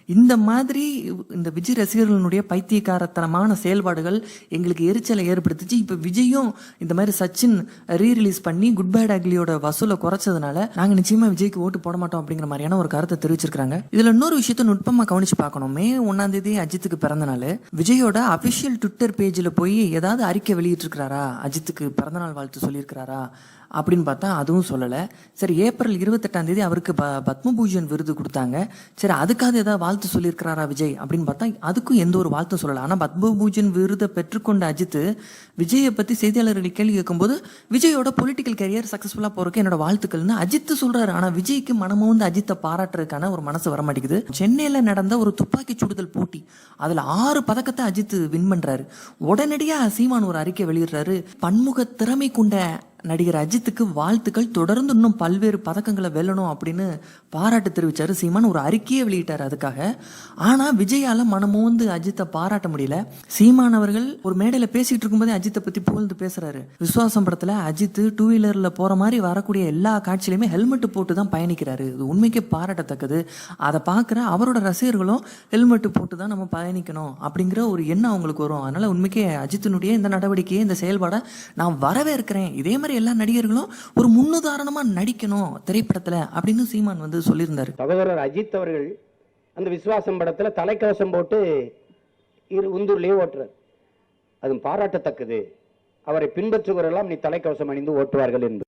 இந்த மாதிரி இந்த விஜய் ரசிகர்களுடைய பைத்தியக்காரத்தனமான செயல்பாடுகள் எங்களுக்கு எரிச்சலை ஏற்படுத்துச்சு. இப்ப விஜயும் இந்த மாதிரி சச்சின் ரீரிலீஸ் பண்ணி குட் பேட் அக்லியோட வசூலை குறைச்சதுனால நாங்க நிச்சயமா விஜய்க்கு ஓட்டு போட மாட்டோம் அப்படிங்கிற மாதிரியான ஒரு கருத்தை தெரிவிச்சிருக்காங்க. இதுல இன்னொரு விஷயத்த நுட்பமா கவனிச்சு பார்க்கணும். மே 1 அஜித்துக்கு பிறந்த நாள். விஜயோட அபிஷியல் ட்விட்டர் பேஜ்ல போய் ஏதாவது அறிக்கை வெளியிட்டு இருக்கிறாரா, அஜித்துக்கு பிறந்தநாள் வாழ்த்து சொல்லியிருக்கிறாரா அப்படின்னு பார்த்தா அதுவும் சொல்லலை. சரி, ஏப்ரல் 28 அவருக்கு பத்மபூஷன் விருது கொடுத்தாங்க. சரி, அதுக்காக ஏதாவது வாழ்த்து சொல்லியிருக்கிறாரா விஜய் அப்படின்னு பார்த்தா அதுக்கும் எந்த ஒரு வாழ்த்தும் சொல்லலை. ஆனால் பத்மபூஷன் விருதை பெற்றுக்கொண்ட அஜித் விஜயை பற்றி செய்தியாளர்கள் கேள்வி கேட்கும்போது விஜயோட பொலிட்டிக்கல் கேரியர் சக்ஸஸ்ஃபுல்லாக போறதுக்கு என்னோட வாழ்த்துக்கள்னு அஜித் சொல்றாரு. ஆனால் விஜய்க்கு மனமும் வந்து அஜித்தை பாராட்டுறதுக்கான ஒரு மனசு வர மாட்டேங்குது. சென்னையில் நடந்த ஒரு துப்பாக்கி சுடுதல் போட்டி, அதில் 6 பதக்கத்தை அஜித் வின் பண்றாரு. உடனடியாக சீமான் ஒரு அறிக்கை வெளியிடுறாரு. பன்முக திறமை கொண்ட நடிகர் அஜித்துக்கு வாழ்த்துக்கள், தொடர்ந்து இன்னும் பல்வேறு பதக்கங்களை வெல்லணும் அப்படின்னு பாராட்டு தெரிவிச்சாரு சீமான். ஒரு அறிக்கையை வெளியிட்டார் அதுக்காக. ஆனா விஜயால மனமோந்து அஜித்தை பாராட்ட முடியல. சீமான் அவர்கள் ஒரு மேடையில பேசிட்டு இருக்கும்போதே அஜித்தை பத்தி புகழ்ந்து பேசுறாரு. விஸ்வாசம் படத்துல அஜித் 2 வீலர்ல போற மாதிரி வரக்கூடிய எல்லா காட்சியிலுமே ஹெல்மெட் போட்டு தான் பயணிக்கிறாரு. இது உண்மைக்கே பாராட்டத்தக்கது. அதை பார்க்குற அவரோட ரசிகர்களும் ஹெல்மெட் போட்டு தான் நம்ம பயணிக்கணும் அப்படிங்கிற ஒரு எண்ணம் அவங்களுக்கு வரும். அதனால உண்மைக்கே அஜித்தினுடைய இந்த நடவடிக்கையை, இந்த செயல்பாடை நான் வரவேற்கிறேன். இதே மாதிரி எல்லா நடிகர்களும் ஒரு முன்னுதாரணமா நடிக்கணும் திரைப்படத்துல அப்படின்னு சீமான் வந்து சொல்லியிருந்தாரு. சகோதரர் அஜித் அவர்கள் அந்த விஸ்வாசம் படத்துல தலைக்கவசம் போட்டு உந்தூர்லயே ஓட்டுறார். அது பாராட்டத்தக்கது. அவரை பின்பற்றுகிறவரெல்லாம் நீ தலைக்கவசம் அணிந்து ஓட்டுவார்கள் என்று